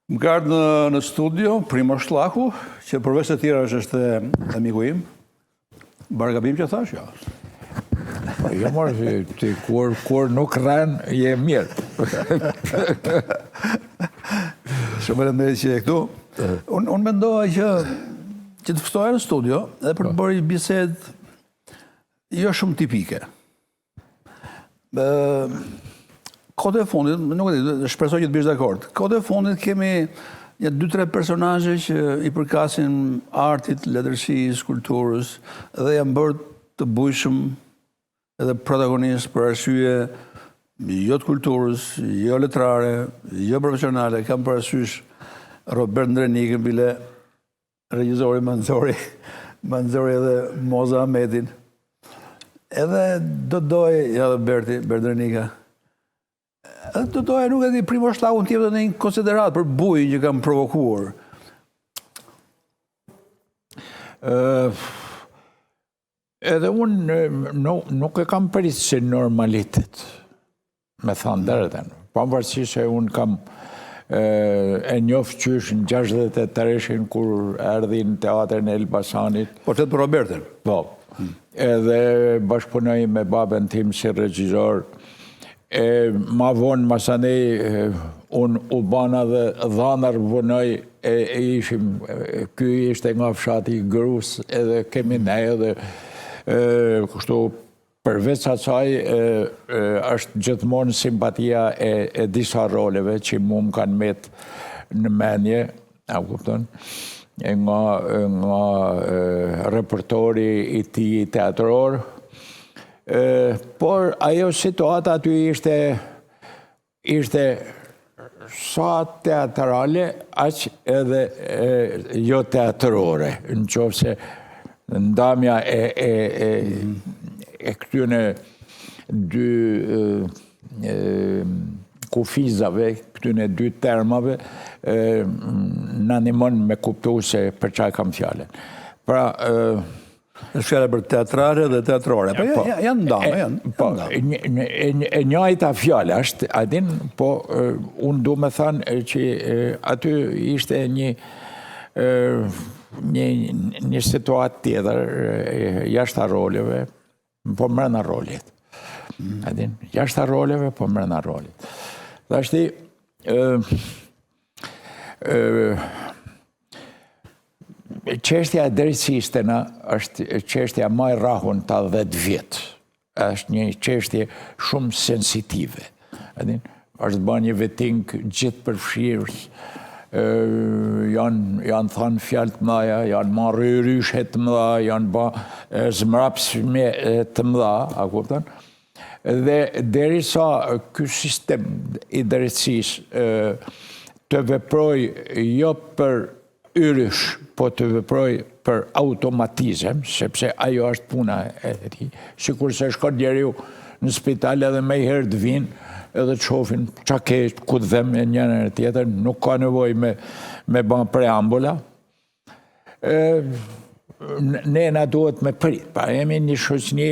Më ka ardhur në studio Primož Llaku, që përveç të tjera është e miku im. Bargabim që thash, ja. Jo morë, ti kur nuk rren, je mirë. Shumë faleminderit që je këtu. Unë mendoja që të ftoja në studio edhe për të bërë një bisedë jo shumë tipike. Kohët e fundit, nuk e di, shpresoj që të bish dakord. Kohët e fundit kemi një 2-3 personazhe që i përkasin artit, letërsisë, kulturës dhe janë bërë të bujshëm edhe protagonistë për arsye jo të kulturës, jo letrare, jo profesionale. Kam parasysh Robert Ndrenikën, bile regjizori Manzori edhe Moza Ahmetin. Edhe do doj, ja dhe Bert Ndrenika. Të doja nuk e di Primož Llaku në tjepë dhe një konsiderat për bujën që kam provokuar. Edhe unë nuk e kam pritë si normalitet, me thanë dërëten. Pavarësisht se unë kam e njoftë qysh në 68-ën kur erdhi në teatrin e Elbasanit. Po qëtë për Robertin? Po. Edhe bashkëpunoj me babën tim si regjizor. Ma vonë masanej unë u bana dhe dhanar vënoj ky ishte nga fshati Grus edhe kemi ne edhe kështu përveç asaj është gjithmonë simpatia e disa roleve që mu më kanë met në menje, a kupton, nga repertori i tij teatror. Por ajo situata aty ishte sa teatrale, aq edhe jo teatrore, në qoftë se ndamja e këtyne dy kufizave, këtyne dy termave, në animon me kuptu se për çaj kam fjallën. Pra, është fjallë për teatrare dhe teatrore. Po janë ndamë. E njajta fjallë është, adin, po unë du me thanë që aty ishte një situatë tjetër jashtë roleve, po mrena rolit. Adin, jashtë roleve, po mrena rolit. Dhe ashti, qeshtja e drejtësisë është qeshtja më e rrahun ta 10 vjet. Është një qeshtje shumë sensitive. Është bërë një vetting gjithë përfshirës. Janë thënë fjalë të mëdha, janë marrë ryshe të mëdha, janë bërë zmrapsime të mëdha, a kupton? Dhe derisa ky sistem i drejtësisë të veproj jo për yrysh, po të veproj për automatizëm, sepse ajo është puna e tij. Sikur se shkon njeriu në spital edhe me herë të vinë edhe të shohin çka ke, ku të dhem e njëra e tjetër, nuk ka nevojë me bën preambula. Ne na duhet me prit. Pa jemi një shoqëni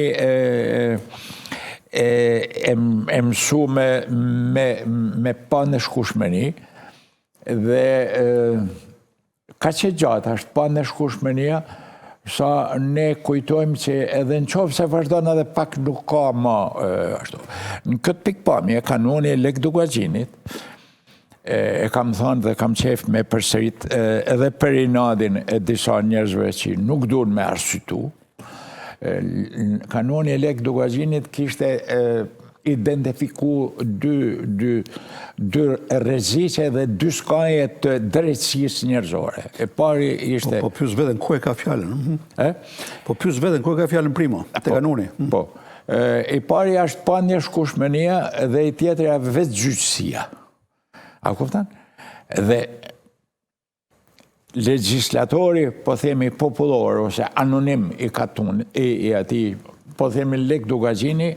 e mësuar me pa neshkushmëri dhe ka që gjatë është pa neshkushmëria, sa ne kujtojmë që edhe në qoftë se vazhdon edhe pak nuk ka ma ashtu. Në këtë pikpamje, kanoni e Lek Dugaxhinit, e kam thënë dhe kam qef me përsërit edhe për inadin e disa njerëzve që nuk duhen me arsyetu. Kanoni e Lek Dugaxhinit kishte identifiku dy rreziqe dhe dy skaje të drejtësisë njerëzore. E pari ishte... Po pyes veten ku e ka fjalën. Po pyes veten ku e ka fjalën Primo, te kanoni. Po. E pari është pa neshkushmëria dhe i tjetri është vetgjyqësia. A kupton? Dhe legjislatori, po themi popullor ose anonim i katun i atij, po themi Lek Dugaxhini,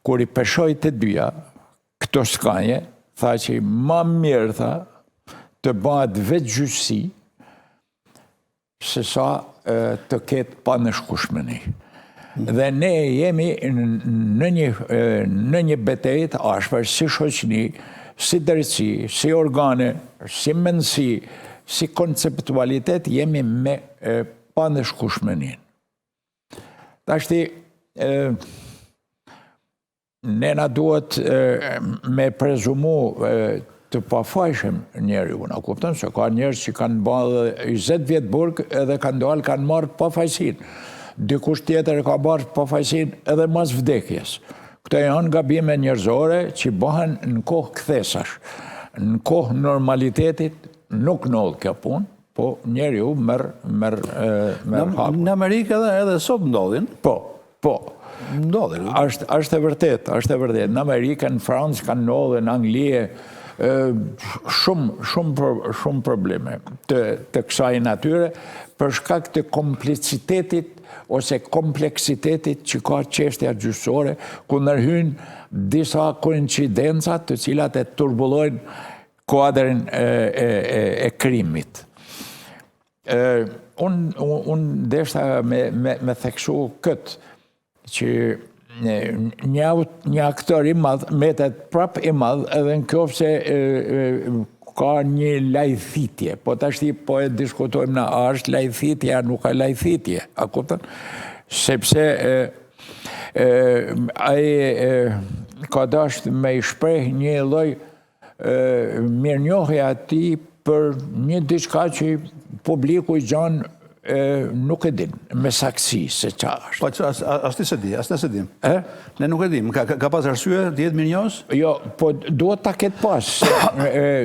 kur i peshoj të dyja këto skanje, tha që ma mirë tha të bëhet vetgjyqësi se sa të ketë pa neshkushmëri. Dhe ne jemi në një betejë të ashpër si shoqëni si drejtësi, si organe, si mendësi, si konceptualitet, jemi me pandeshkushmenin. Tashti, nena duhet me prezumu të pafajshëm njeri unë, a kupton se ka njerës që kanë bërë 20 vjetë burg edhe kanë dalë, kanë marrë pafajsin. Dikush tjetër ka marrë pafajsin edhe mas vdekjes. Këto janë gabime njerëzore që bëhen në kohë kthesash. Në kohë normalitetit nuk ndodh kjo punë, po njeri u merr hak. Në Amerikë edhe sot ndodhin. Po. Ndodhin. Është e vërtet. Në Amerikë, në Francë kanë ndodhur, në Angli, shumë probleme të kësaj natyre për shkak të komplicitetit ose kompleksitetit që ka çështja gjyqësore, ku ndërhyn disa koincidenca të cilat e turbullojnë kuadrin e krimit. Unë deshta me theksu këtë, që një aktor i madh metet prap i madh edhe në qoftë se ka një lajthitje, po tashti po e diskutojmë na a është lajthitje a nuk ka lajthitje, a kupton? Sepse ai ka dashur me i shpreh një lloj mirënjohje atij për një diçka që publiku i gjan nuk e din, me saksi se qa është. Po as ti se di. Ne nuk e dim. Ka pas arsye të jetë mirënjohës? Jo, po duhet ta ketë pas.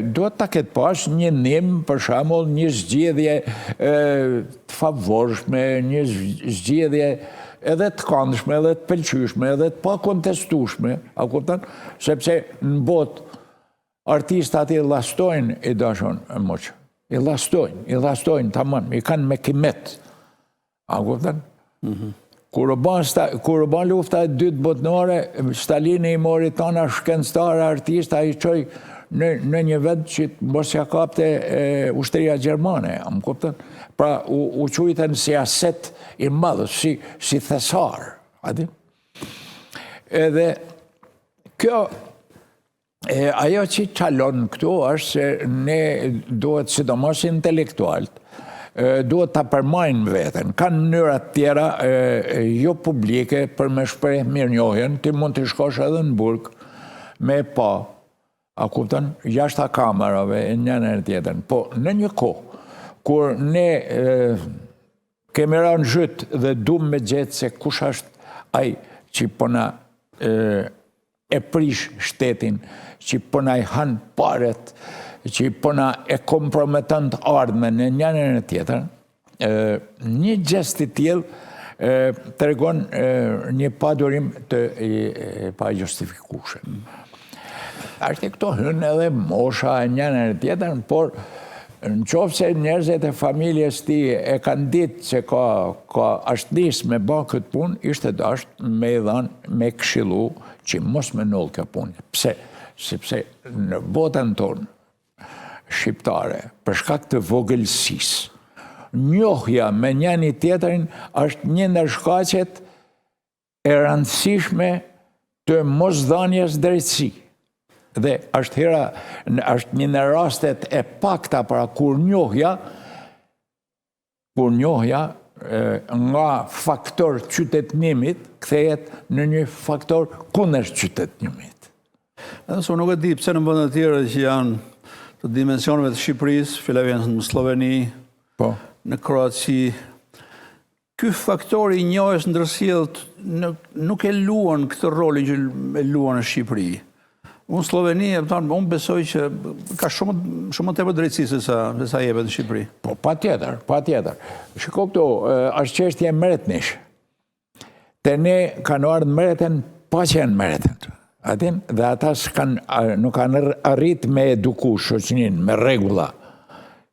Duhet ta ketë pas një nim, për shembull, një zgjedhje të favorshme, një zgjedhje edhe të këndshme, edhe të pëlqyeshme, edhe të pakontestueshme, a kupton? Sepse në botë artistat i llastojnë i dashon moq. I lastojnë, tamam, i kanë me kimet. A kupton? Kur u bën lufta e dytë botërore, Stalini i mori tana shkencëtarë, artista, i çoi në një vend që mos ja kapte ushtria gjermane, a më kupton? Pra u quajtën si aset i madh, si thesar, a di? Edhe kjo ajo që qalon këtu është se ne duhet, sidomos intelektualt, duhet ta përmajnë veten. Kanë mënyrat tjera jo publike për me shpreh mirënjohjen, ti mund të shkosh edhe në burg me pa, a kupton, jashta kamerave e njëra e tjetrën. Po në një kohë kur ne kemi rënë zhyt dhe duam me gjetë se kush është ai që po na e prish shtetin, që po na i han paret, që po na e komprometon të ardhmen në njërin e tjetrën, një gest i tillë tregon një padurim të pajustifikueshëm. Ashtë këto hyn edhe mosha e njërin e tjetrën, por në qoftë se njerëzit e familjes ti e kanë ditë se është nisë me bë këtë punë, ishte dashur me i dhënë, me këshillu që mos me ndodh kjo punë. Pse? Sepse në botën tonë shqiptare, për shkak të vogëlsisë, njohja me njëri tjetrin është një ndër shkaqet e rëndësishme të mosdhënies drejtësi. Dhe është një në rastet e pakta para kur njohja nga faktor qytetënimit kthehet në një faktor kundër qytetënimit. Edhe nuk e di pse në vende të tjera që janë të dimensioneve të Shqipërisë, fillojnë në Sloveni, në Kroaci, ky faktor i njohjes ndërsjellët nuk e luan këtë rolin që e luan në Shqipëri. Unë Sloveni, unë besoj që ka shumë tepër drejtësi se sa jepet në Shqipëri. Po, patjetër. Shiko këtu, është çështje mretnish. Te ne kanë ardhur mreten pa qenë mreten. Dhe ata nuk kanë arrit me eduku shoqërinë, me rregulla.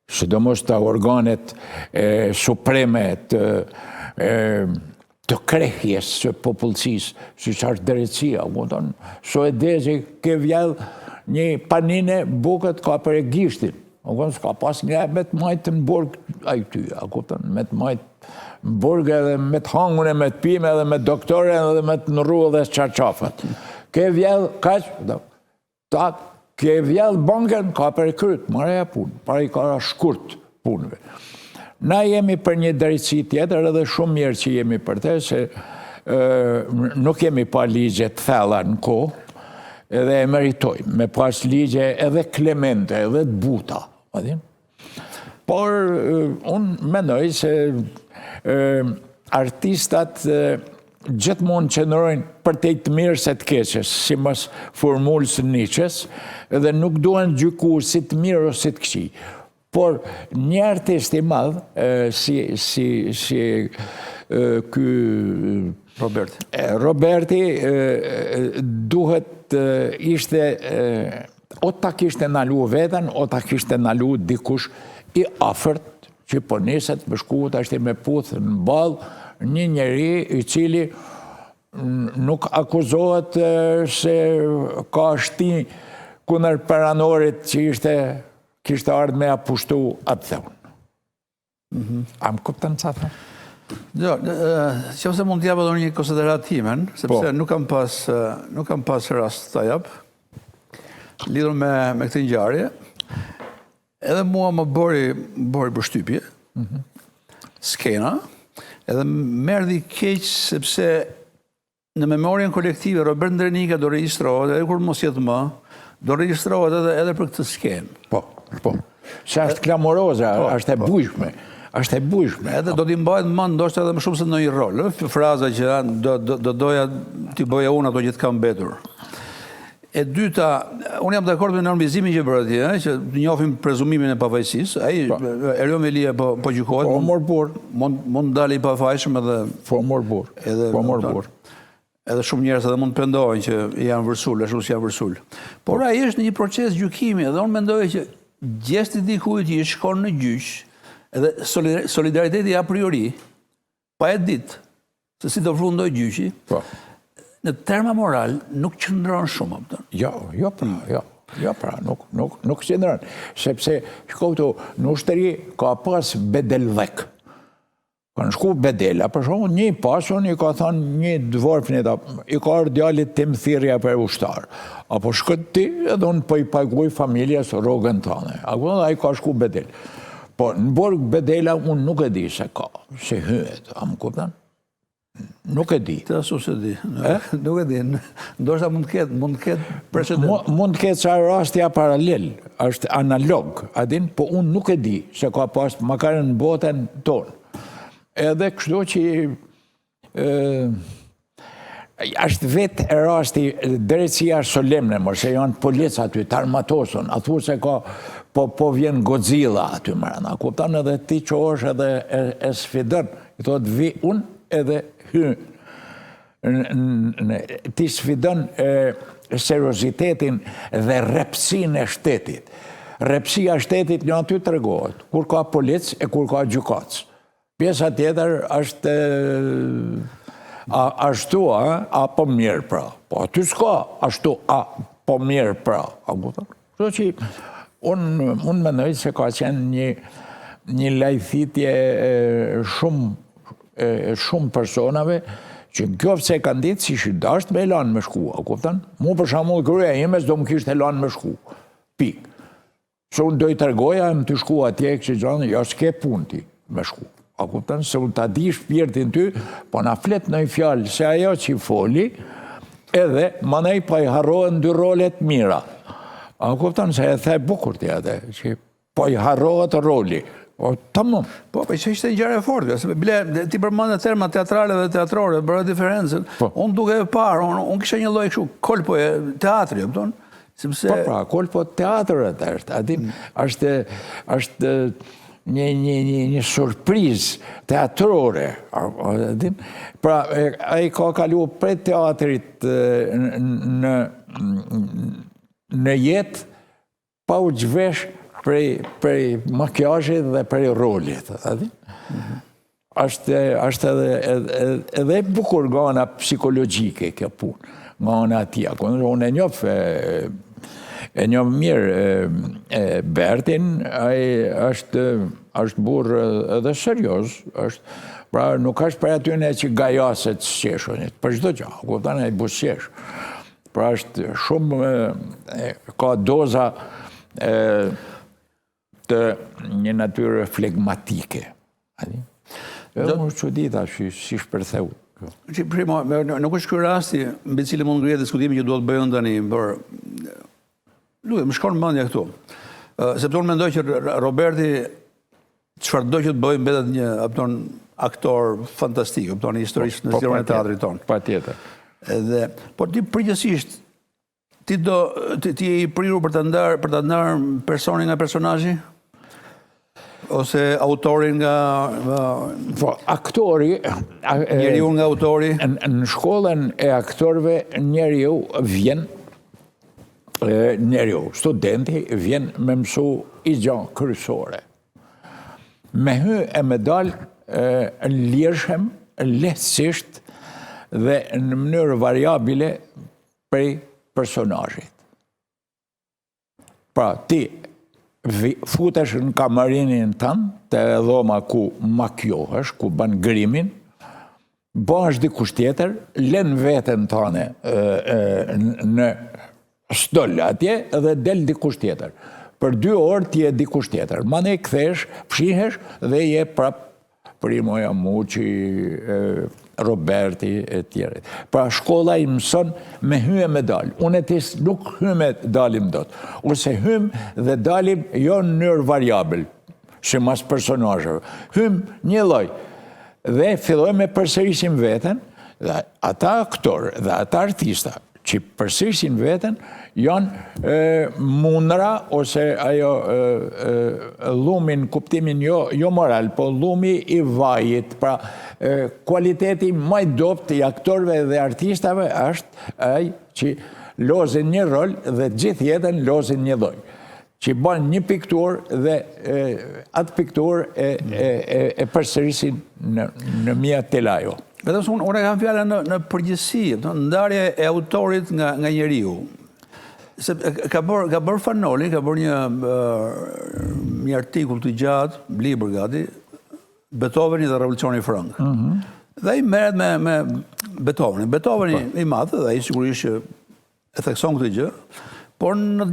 Sidomos të organet supreme të krehjes së popullsisë, siç është drejtësia, kupton? Suedezi ke vjedh një panine bukët ka për e gishtin. S'ka pas nga me të majtë në burg ai ty, a kupton? Me të majtë në burg edhe me të hangune, me të pime edhe me doktore edhe me të nërru edhe çarçafat. Ke vjedh kaq, tak, Ke vjallë bankën, ka për e kryt, mareja punë, para i ka shkurt punëve. Na jemi për një drejtësi tjetër edhe shumë mirë që jemi për te, se nuk jemi pa ligje të thella në kohë, edhe e meritojmë, me pas ligje edhe klemente, edhe të buta. Por, unë mendoj se artistat gjithmonë qëndrojnë për te të mirë se të keqes, si mas formulës Nietzsches, edhe nuk duan gjyku si të mirë o si të këqij. Por një artist i madh, si ky Roberti, duhet ishte, o ta kishte nalu veten, o ta kishte nalu dikush i afërt, që po niset me shku, ashtë me puthë në ballë, një njeri i cili nuk akuzohet se ka shti kundër peranorit që kishte ardhë me apushtu atë theun. A më kuptën sa thë? Jo, që ose mund t'jabë edhe një konsiderat timen, sepse nuk kam pas rast të jabë, lidhur me këtë ngjarje, edhe mua më bëri përshtypje, skena, edhe më erdhi keq sepse në memorien kolektive Robert Ndrenika do regjistrohet, edhe kur mos jetë më, do regjistrohet edhe për këtë skenë. Po. Se është klamoroza, është e bujshme. Është e bujshme. Edhe do t'i mbajt më ndoshta edhe më shumë se në një rol. Fraza që do doja t'i bëja unë ato që t'kam mbetur. E dyta, unë jam dakord me normizimin që bërë atje, që njohim prezumimin e pavajsisë. Ai Erion Velia po gjykohet. Po mor burr. Mund dalë i pafajshëm edhe po mor burr. Edhe shumë njerëz edhe mund të pendojnë që janë vërsul, ashtu si janë vërsul. Por ai është në një proces gjykimi dhe unë mendoj që gjesti dikujt që shkon në gjyq, edhe solidariteti a priori, pa e ditë se si do fundoj gjyqi, në terma moral nuk qëndron shumë. Jo pra, nuk qëndron. Sepse, shkohtu, në ushtëri ka pas bedelvek. Kanë shku bedela, për shumë, një pasun i ka thonë një dvorfnit, i ka arë djallit tim thirrja për ushtar. Apo shkët ti, edhe unë për i paguj familjes rogën tane. Ako dhe i ka shku bedel. Po, në borg bedela, unë nuk e di se ka, se hyet, a më kuptan? Nuk e di. Të asu se di. Nuk e di. Ndoshta mund të ketë precedent. Mund të ketë sa rastja paralel, është analog, adin, po unë nuk e di se ka pas, makar në botën tonë. Edhe kështu që është vetë e rasti drejtësia solemne, mërë se janë policë aty, të armatosën, a thu se ka, po vjen Godzilla aty mërën, a kuptan edhe ti që është edhe e sfidën, i thot vi unë edhe hy. Ti sfidën seriozitetin dhe repsin e shtetit. Repsia shtetit një aty të regohet, kur ka policë e kur ka gjykatës. Pjesa tjetër është ashtu, apo mirë pra. Po aty s'ka ashtu, apo mirë pra. Kështu që unë mendoj se ka qenë një lajthitje shumë personave që në kjo se kanë ditë si shidasht me lanë me shku. Mu për shamull kërëja imes do më kishtë e lanë me shku. Pik. Se unë dojë të regoja më të shku atje, kështë gjanë, ja s'ke punti me shku. A kuptan, se unë ta di shpirtin ty, po na flet në i fjallë, se ajo që i foli, edhe ma nej pa i harrohen dy rolet mira. A kuptan, se e the bukur të atë, që po i harrohet roli. Po, tamam. Po, që ishte një gjare fortë, ti përmande terma teatrale dhe teatrore, bërë diferencën. Unë duke e parë, unë kisha një loj këshu, kolpo e teatri, pëton? Po, pra, kolpo teatret është, është një surpriz teatrore. Pra, a i ka kalu prej teatrit në jetë, pa u gjvesh prej makjazhit dhe prej rolit. Ashtë edhe bukur nga ana psikologjike kjo punë, nga ana atia. Unë e njoh mirë Bertin, ai është burr edhe serioz, pra nuk është për atyne që gajaset shqeshonit, për çdo gjë, kupton ai buzëqesh. Pra është shumë, ka doza të një natyrë flegmatike. Unë që dita si shpërtheu. Primo, nuk është ky rasti mbi cilin mund ngrihet diskutimi që duhet bëjnë tani, por më shkon mendja këtu. Sepse unë mendoj që Roberti çfarë do që të bëjë mbetet një aktor fantastik, një historisht në zgjeron e teatrit tonë. Patjetër. Por ti përgjithsisht ti je i prirur për ta ndarë personin nga personazhi? Ose autorin nga... Aktori... Njeriu nga autori? Në shkollën e aktorëve njeriu vjen, studenti vjen me mësu i gjanë kryesore. Me hy e me dalë lirshëm, lehtësisht dhe në mënyrë variabile prej personazhit. Pra, ti futesh në kamarinin tënë, të dhoma ku makjohesh, ku ban grimin, bash dikush tjetër, len veten tëne në stoll atje dhe del dikush tjetër. Për 2 orë ti je dikush tjetër. Mane kthesh, fshihesh dhe je prap Primo Jamuqi, Roberti e tjerë. Pra shkolla i mëson me hy e me dal. Unë e tis nuk hy me dalim dot. Ose hym dhe dalim jo në mënyrë variabel, si mas personazheve. Hym një lloj dhe fillojmë me përsërisim veten, dhe ata aktorë dhe ata artista që përsërisin veten janë mundra ose ajo llumin kuptimin jo moral, po llumi i vajit. Pra kualiteti më i dobët i aktorëve dhe artistave është ai që lozin një rol dhe gjithë jetën lozin një lloj. Që bën një pikturë dhe atë pikturë e përsërisin në mia telajo. Vetëm unë kam fjalën në përgjithësi, ndarja e autorit nga njeriu. Ka bërë Fanoli, ka bërë një artikull të gjatë, libër gati, Beethoveni dhe Revolucioni Frank. Dhe ai merret me Beethovenin. Beethoveni i madh dhe ai sigurisht e thekson këtë gjë, por në të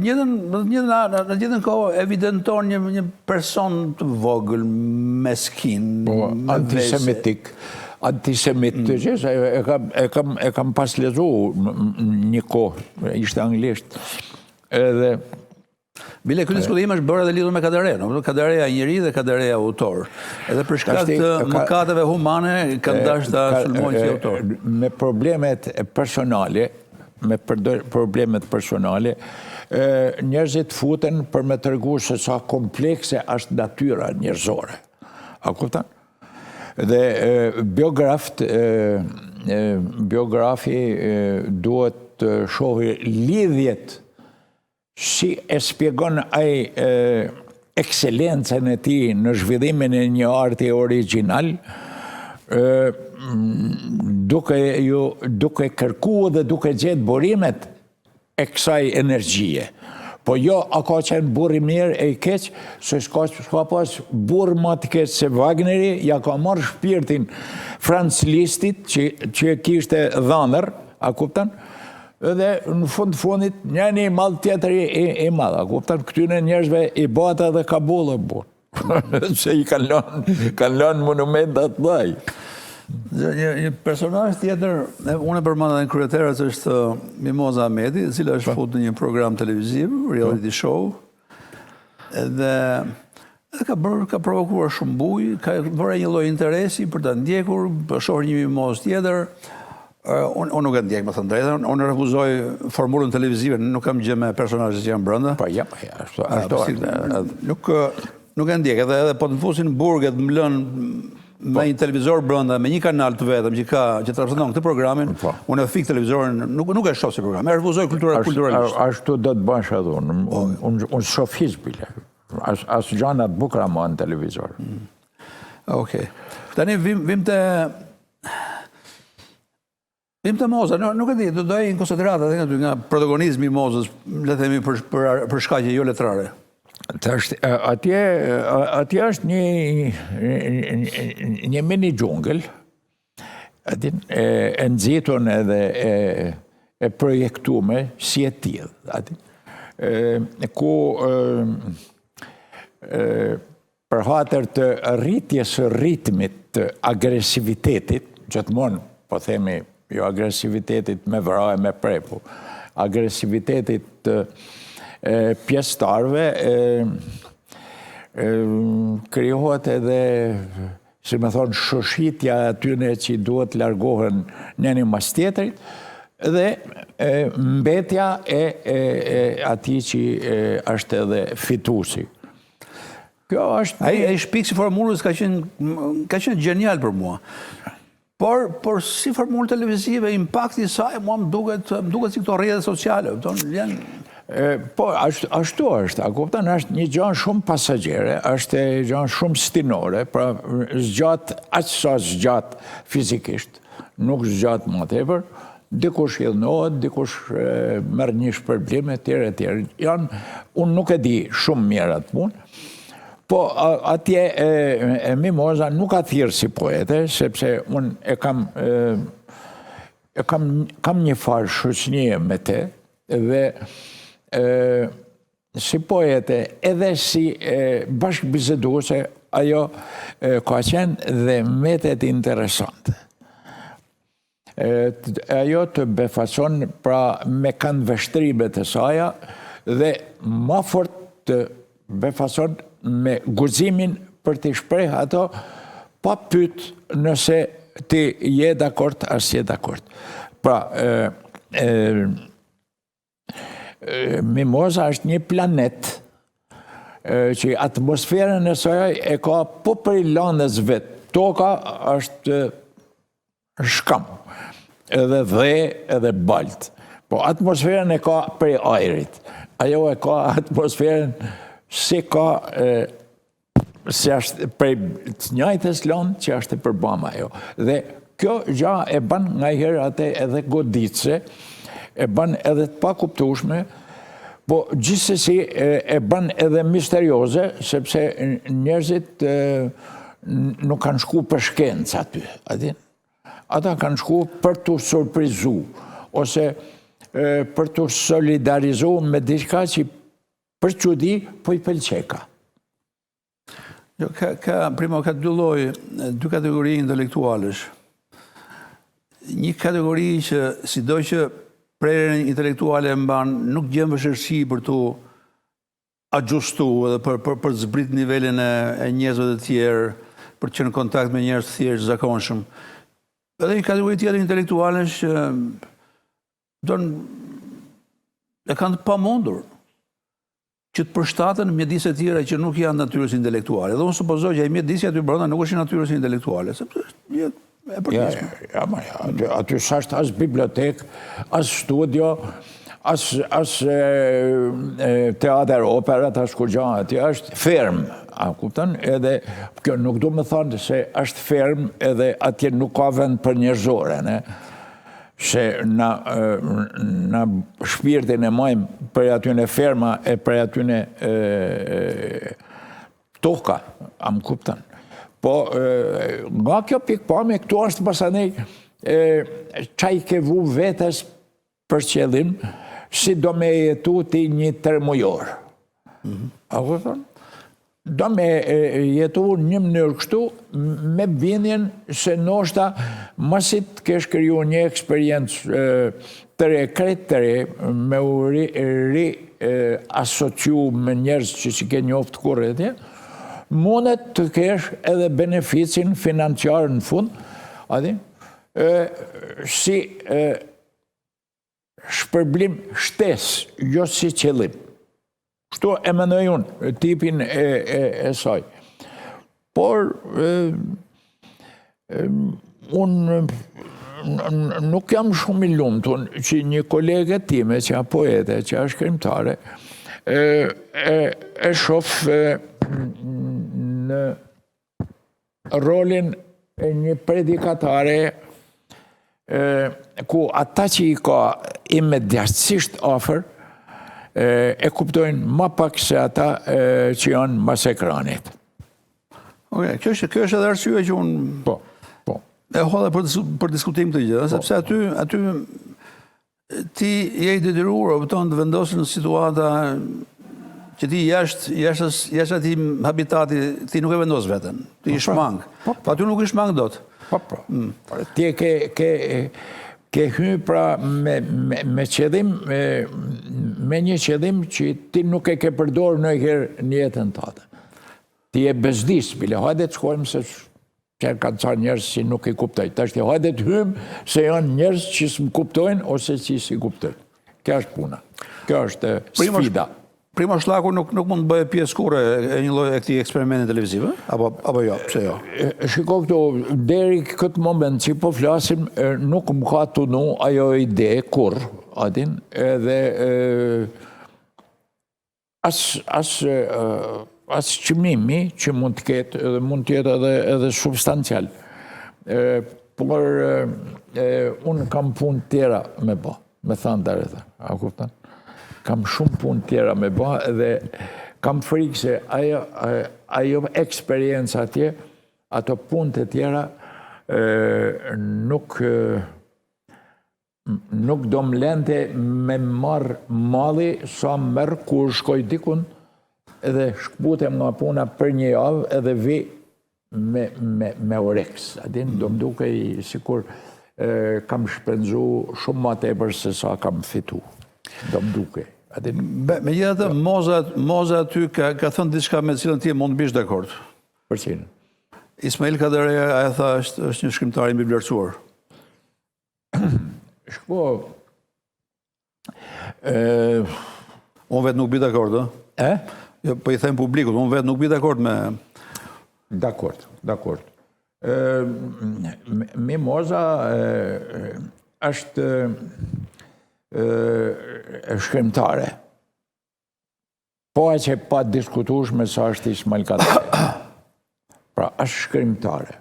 njëjtën kohë evidenton një person të vogël, meskin, antisemitik. Antisemit të gjithë, e kam pas lezu një kohë, ishte anglisht. Edhe... Bile, këtë diskutim është bërë edhe lidhur me Kadare, Kadareja njeri dhe Kadareja autor. Edhe për shkak të mëkateve humane, kanë dashur ta sulmojnë si autor. Me problemet personale, njerëzit futen për me tregu se sa komplekse është natyra njerëzore. A kupton? Dhe biografi duhet të shohë lidhjet si e spjegon ai ekselencën e tij në zhvillimin e një arti origjinal, duke kërkuar dhe duke gjetë burimet e kësaj energjie. Po jo, a ka qenë burri mirë e i keq, se s'ka pas burë ma të keq se Wagneri, ja ka marrë shpirtin Franz Listit, që e kishte dhanër, a kuptan? Edhe në fundit, njëni i madh tjetër i madh, a kuptan? Këtyne njerëzve i bata dhe Kabullë burë, se i kanë lënë monumentat dhaj. Një personazh tjetër, unë e përmenda në kryetarës është Mimoza Ahmeti, e cila është futur në një program televiziv, reality show, dhe ka provokuar shumë bujë, ka bërë një lloj interesi për ta ndjekur, për shohër një Mimozë tjetër. Unë nuk e ndjek, më thënë drejtën, unë refuzoj formulën televizive, nuk kam gjë me personazhet që janë brenda. Po ja, nuk e ndjek, edhe po të fusin burget më lënë me një televizor brenda, me një kanal të vetëm që transmeton këtë programin, unë e fik televizorin, nuk e shoh si program, e refuzoj kulturalisht. Ashtu do të bash edhe unë shoh bile. As gjana të bukura ma në televizor. Okej. Tani vim të Moza, nuk e di, do doj në konsiderat nga protagonizmi i Mozës, le themi për shkaqe jo letrare. Atje është një mini gjungël, e nëzitun edhe e projektume si e tillë, aty. Ku për hatër të rritjes së ritmit të agresivitetit, gjithmonë po themi jo agresivitetit me vrarje me prepu, agresivitetit të pjesëtarëve krijohet edhe, si me thonë, shoshitja atyne që duhet largohen njëri mas tjetrit, dhe mbetja e ati që është edhe fitusi. Kjo është... Ai shpik si formulës ka qenë genial për mua. Por si formulë televizive, impakti saj, mua më duket si këto rrjetet sociale. Po, ashtu është, a kupton, është një gjë shumë pasagjere, është një gjë shumë stinore, pra zgjat, aq sa zgjat fizikisht, nuk zgjat më tepër, dikush hidhnohet, dikush merr një shpërblim etj. Unë nuk e di shumë mirë atë punë, po atje Mimoza nuk ka thirrë si poete, sepse unë kam një farë shoqënie me te, dhe si poete edhe si bashkëbiseduese ajo ka qenë dhe mbetet interesante. Ajo të befason pra me këndvështrimet e saja dhe ma fort të befason me guximin për të shpreh ato pa pyet nëse ti je dakord as je dakord. Pra Mimoza është një planet që atmosferën e saj e ka po për i landës vetë. Toka është shkam, edhe dhe, edhe balt. Po atmosferën e ka për i ajrit. Ajo e ka atmosferën si ka si është për të njëjtës landë që është për bama ajo. Dhe kjo gja e ban nga herë atë edhe goditse, e ban edhe të pakuptueshme, po gjithsesi e ban edhe misterioze, sepse njerëzit nuk kanë shku për shkencë aty. Ata kanë shku për të surprizu, ose për të solidarizu me diçka që për çudi po i pëlqeka. Primo, ka dy kategori intelektualesh. Një kategori që sido që prerjen intelektuale mban, nuk gjen vështirësi për të agjustu edhe për të zbrit nivelin e njerëzve të tjerë, për të qenë në kontakt me njerëz të thjeshtë zakonshëm. Edhe një kategori tjetër intelektualesh që e kanë të pamundur që të përshtaten mjedise të tjera që nuk janë natyrës intelektuale. Dhe unë supozoj që ai mjedisja aty brenda nuk është natyrës intelektuale, sepse është e përditshme. Aty s'është as bibliotek, as studio, as teatër operat, as kur gjë, aty është ferm, a kupton? Edhe kjo nuk do të thonë se është ferm edhe atje nuk ka vend për njerëzore, ne? Se na shpirtin e majmë për atyne ferma e për atyne toka, a më kupton? Po, nga kjo pikpamje, këtu është pasanej qaj ke vu vetës për qëllim, si do me jetu ti një tërmujor. A kupton? Do me jetu një mënyrë kështu, me bindjen se noshta masit kesh kriju një eksperiencë të re, krejt të re, me u ri asociu me njerëz që si ke njoftë kurretje, mundet të kesh edhe beneficin financiar në fund, si shpërblim shtes, jo si qëllim. Kështu e mendoj unë, tipin e saj. Por, unë nuk jam shumë i lumtur që një kolege time, që a poete, që a shkrimtare, e shoh në rolin e një predikatare ku ata që i ka imediatësisht afër e kuptojnë ma pak se ata që janë mas ekranit. Kjo është edhe arsye që unë po. e hodha për diskutim këtë gjë, sepse aty ti je i detyruar opton të vendosur në situata që ti jashtë atij habitati, ti nuk e vendos veten. Ti i shmang. Po aty nuk i shmang dot. Po. Ti ke hyrë pra me qëllim, me një qëllim që ti nuk e ke përdorur ndonjëherë në jetën tënde. Ti e bezdis, bile hajde të shkojmë se që kanë ca njerëz që nuk i kuptojnë. Tash ti hajde të hymë se janë njerëz që s'm kuptojnë ose që si kuptojnë. Kjo është puna. Kjo është sfida. Primož Llako nuk mund të bëjë pjesë kurrë e një lloj këtij eksperimenti televiziv, apo jo, pse jo? Shiko këtu, deri këtë moment që po flasim, nuk më ka tunu ajo ide kur, adin, edhe as qëmimi që mund të ketë, edhe mund të jetë edhe substancial. Por unë kam punë tjera me ba, me thanë dërë, a kuptan? Kam shumë punë tjera me ba dhe kam frikë se ajo eksperiencë atje, ato punë të tjera nuk do më lente me marë mali sa mërë kur shkoj dikun edhe shkputem nga puna për një javë edhe vi me oreks. Adin, do më duke sikur kam shpenzu shumë ma tepër se sa kam fitu. Do më duke. Me gjithë Moza aty ka thënë diçka me cilën ti mund të bish dakord. Për cilën? Ismail Kadereja, ajo tha, është një shkrimtar i mbi vlerësuar. Shko... Unë vetë nuk bi dakord, Jo, po i them publikut, unë vetë nuk bi dakord me... Dakord. Moza është shkrimtare. Po e që pa diskutushme sa është Ismail Kadereja. Pra, është shkrimtare.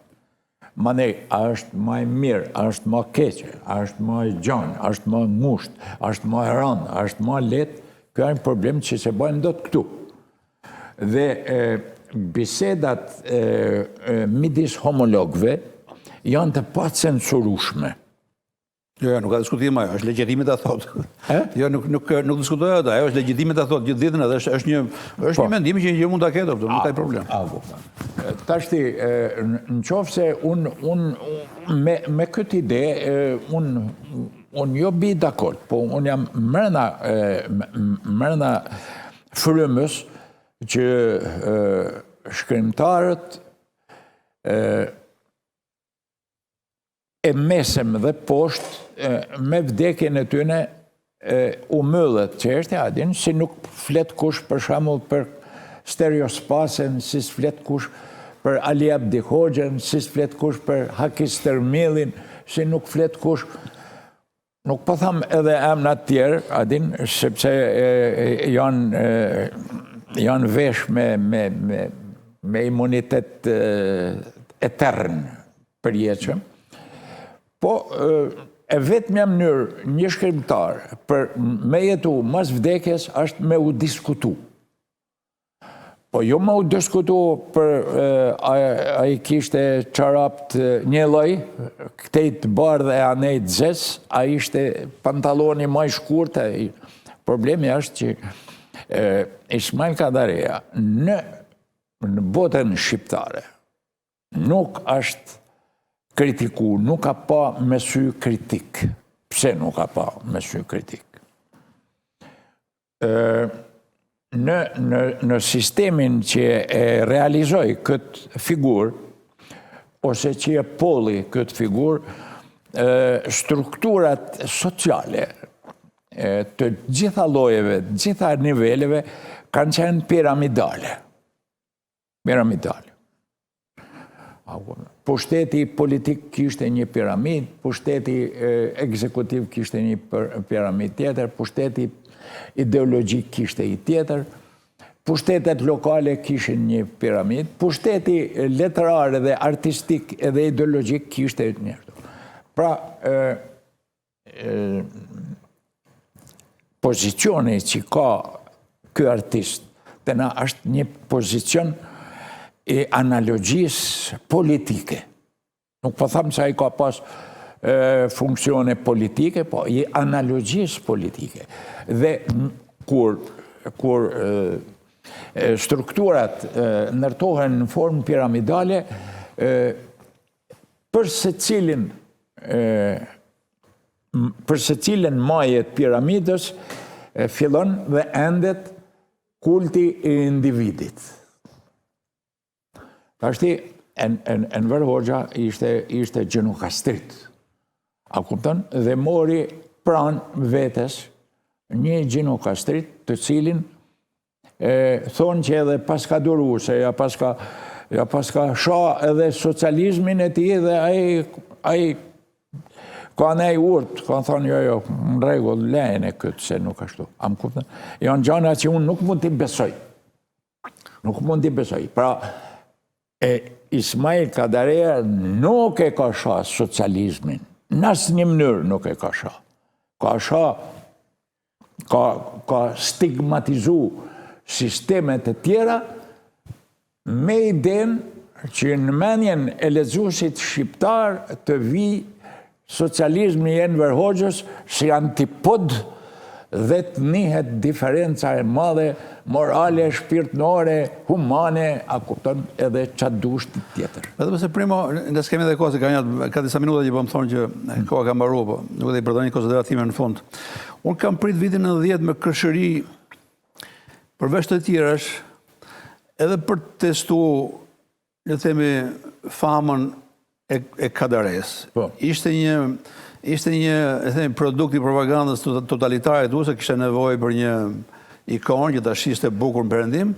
Manej, a është ma e mirë, a është ma keqe, a është ma e gjanë, a është ma ngusht, a është ma e ranë, a është ma letë, kjo e një problem që se bëjmë do të këtu. Dhe bisedat midis homologve janë të pa censurushme. Jo, nuk ka diskutim ajo, është legjitimit ta thotë. Jo, nuk diskutoj ato, ajo është legjitimit ta thotë gjithë ditën edhe është një mendim që mund ta ketë, nuk ka problem. Tashti, në qoftë se unë me këtë ide, unë jo bi dakord, po unë jam mrena frymës që shkrimtarët e mesëm dhe poshtë me vdekjen e tyne u mëllët çështja, adin, si nuk flet kush për shembull për Stereospasen, si s'flet kush për Ali Abdi Hoxhën, si s'flet kush për Hakis Termillin, si nuk flet kush, nuk po tham edhe emrat tjerë, adin, sepse janë vesh me imunitet etern përjetshëm. Po, e vetëm jam mënyrë një shkrimtar për me jetu mas vdekjes është me u diskutu. Po jo me u diskutu për a i kishte çarapt një lloj, këtejt bardhë e anejt zes, a ishte pantaloni më i shkurtë. Problemi është që Ismail Kadereja në botën shqiptare nuk është kritiku, nuk ka pa me sy kritik. Pse nuk ka pa me sy kritik? Në sistemin që e realizoj këtë figur, ose që e polli këtë figur, strukturat sociale të gjitha llojeve, të gjitha niveleve, kanë qenë piramidale. Pushteti politik kishte një piramid, pushteti ekzekutiv kishte një piramid tjetër, pushteti ideologjik kishte i tjetër, pushtetet lokale kishin një piramid, pushteti letrar dhe artistik edhe ideologjik kishte një. Pra, pozicioni që ka ky artist, të na është një pozicion e analogjisë politike. Nuk po thamë se ai ka pas funksione politike, po i analogjisë politike. Dhe kur strukturat ndërtohen në formë piramidale, për secilin majet piramidës fillon dhe endet kulti i individit. Tashti, Enver Hoxha ishte gjenokastrit. A kupton? Dhe mori pranë vetes një gjenokastrit të cilin thonë që edhe paska duru, se ja paska sha edhe socializmin e ti dhe ai ka nej urt, ka thonë jo, në regull, lejnë e këtë, se nuk ashtu. Am kupton? Janë gjana që unë nuk mund t'i besoj. Nuk mund t'i besoj. Pra, Ismail Kadareja nuk e ka sha socializmin. Në asë një mënyrë nuk e ka sha. Ka stigmatizu sistemet e tjera me idenë që në menjen e lexuesit shqiptar të vi socializmi i Enver Hoxhës si antipod dhe të njihet diferenca e madhe morale, shpirtnore, humane, a kupton edhe qatë dush të tjetër. Edhe pëse primo, nga s'kemi dhe kohë, se ka disa minuta që po më thonë që koha ka mbaru, po nuk edhe i përdojnë konsideratime në fund. Unë kam prit vitin 90 me kërshëri përveç të tjerash, edhe për të testu, le themi, famën e Kadares. Ishte një produkt i propagandës totalitare tu, se kishte nevojë për një ikon që ta shiste bukur në perëndim,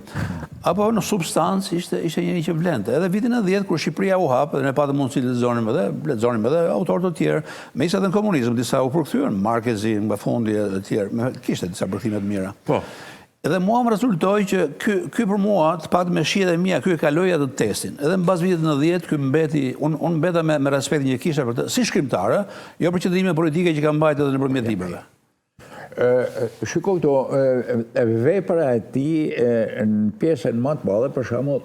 apo në substancë ishte një që vlente. Edhe vitin 90 kur Shqipëria u hap, dhe ne patëm mundësi lexonim edhe autorë të tjerë, me isha dhe në komunizëm, disa u përkthyen, Markezi, nga fundi e tjerë, kishte disa përkthime të mira. Po. Edhe mua më rezultoi që ky për mua, të paktën me shihet e mia, ky e kaloi atë testin. Edhe mbas vitit 90, ky mbeti, unë mbeta me respektin që kisha për të, si shkrimtare, jo për qëndrime politike që ka mbajtur edhe nëpërmjet librave. Shiko këto, vepra e tij në pjesën më të madhe, për shembull,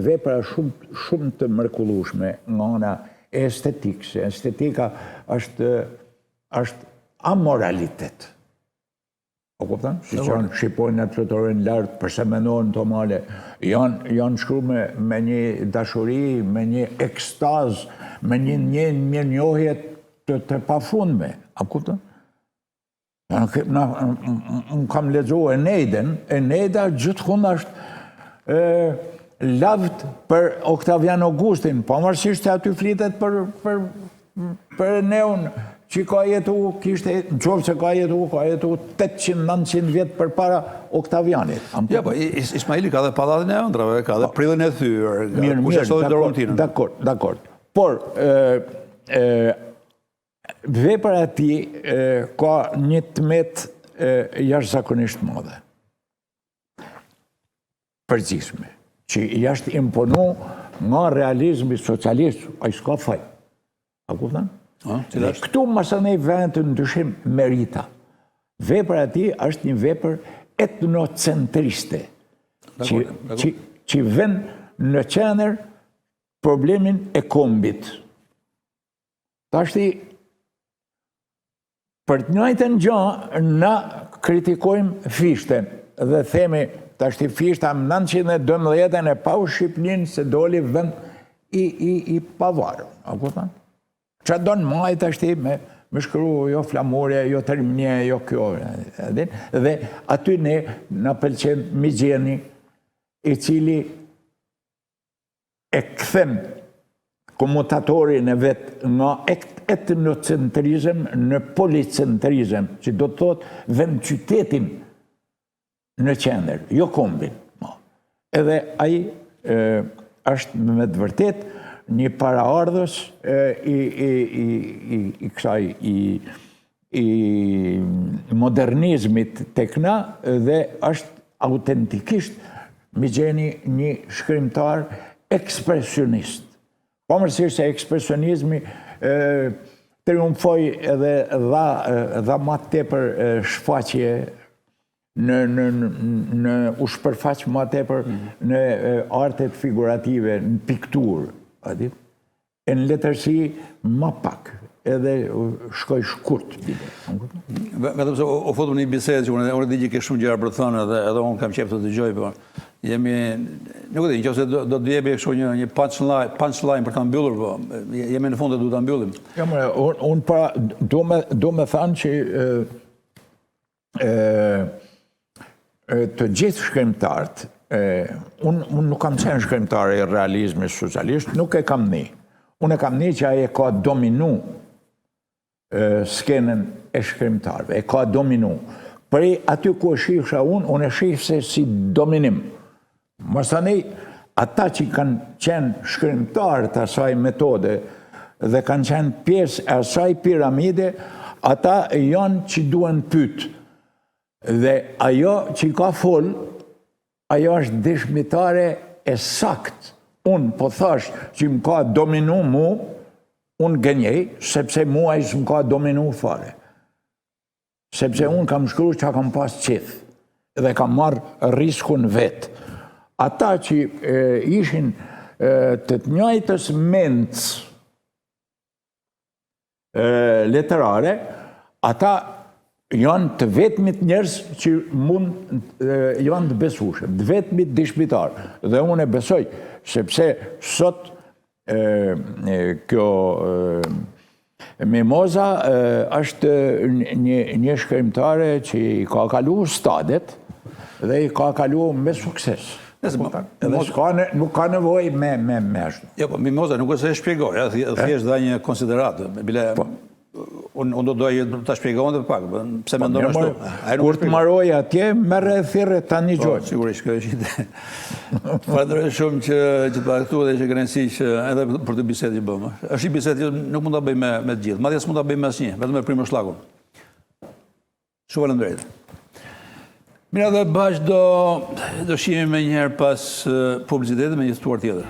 vepra shumë të mrekullueshme nga ana estetikse. Estetika është amoralitet. O kupton? Si që janë shqipojnë në tretorin lartë, përse mendojnë të male, janë shkru me një dashuri, me një ekstaz, me një njohje të pafundme. A kupton? Unë kam lexu Eneida gjithkund është lavt për Oktavian Augustin, pavarësisht se aty flitet për Eneun, që ka jetu, në qovë se ka jetu 800-900 vjetë për para Oktavianit. Ja, po, Ismaili ka dhe palatin e ëndrave, ka dhe prillin e thyrë, mirë, dakord. Por, vepra e tij ka një tmet jashtëzakonisht madhe. Përgjithshme, që jashtë imponu nga realizmi socialist, ai s'ka faj. A kupton? Këtu masanej vend të ndryshim merita. Vepra e tij është një vepër etnocentriste, që vën në qendër problemin e kombit. Tashti, për të njëjtën gjë, na kritikojmë Fishten dhe themi, tashti Fishta më 912 e pau Shqipnin se doli vend i pavarur. A kupton? Që donë majtë ashti me shkru, jo flamore, jo terminje, jo kjo. Dhe aty ne në pëlqen Migjeni, i cili e kthen komutatorin e vetë nga etnocentrizëm në policentrizëm, që do të thotë vend qytetin në qendër, jo kombin. Edhe ai është me të vërtet një paraardhës i kësaj i modernizmit tek na dhe është autentikisht Migjeni një shkrimtar ekspresionist. Pavarësisht se ekspresionizmi triumfoi edhe dha më tepër shfaqje u shpërfaq më tepër në artet figurative, në pikturë. Në letërsi më pak. edhe shkoj shkurt. Vetëm se u futëm një bisedë që unë di që ke shumë gjëra për të thënë edhe unë kam qejf të dëgjoj, po jemi, nuk e di, nëse do të jepi kështu një punchline për ta mbyllur, po jemi në fund e duhet ta mbyllim. Ja, unë pra do me thanë që të gjithë shkrimtarët, unë nuk kam qenë shkrimtar e realizmi socialist, nuk e kam një. Unë e kam një që aje ka dominu skenën e shkrimtarëve, e ka dominu. Prej aty ku e shihsha unë e shih se si dominim. Masani, ata që kanë qenë shkrimtarët asaj metode dhe kanë qenë pjesë e asaj piramide, ata janë që duen pytë. Dhe ajo që ka full, ajo është dëshmitare e sakt. Unë po thash që më ka dominu mu, unë gënjej, sepse mua i s'më ka dominu fare. Sepse unë kam shkruar që kam pas qithë dhe kam marrë riskun vetë. Ata që ishin të njëjtës mendës leterare, ata janë të vetmit njerëz që mund janë të besueshëm, të vetmit dëshmitar. Dhe unë e besoj, sepse sot kjo Mimoza është një shkrimtare që i ka kalu stadet dhe i ka kalu me sukses. Nuk ka nevoj me ashtu. Jo, po Mimoza nuk është e shpjegoj, thjesht dha një konsideratë. Unë do dojë të shpjegohen dhe pak, pse me ndonë ashtu. Kur të maroj atje, merre e thirre ta një gjojë. Sigurisht, kjo është ide. Falenderoj shumë që të paktu dhe që kënaqësi që edhe për të bisedë që bëmë. Është një bisedë që nuk mund ta bëj me të gjithë, madje s'mund ta bëj me asnjë, vetëm me primë shllakun. Shumë faleminderit. Mira, dhe bashkë do shihemi me njëherë pas publicitetit me një ftuar tjetër.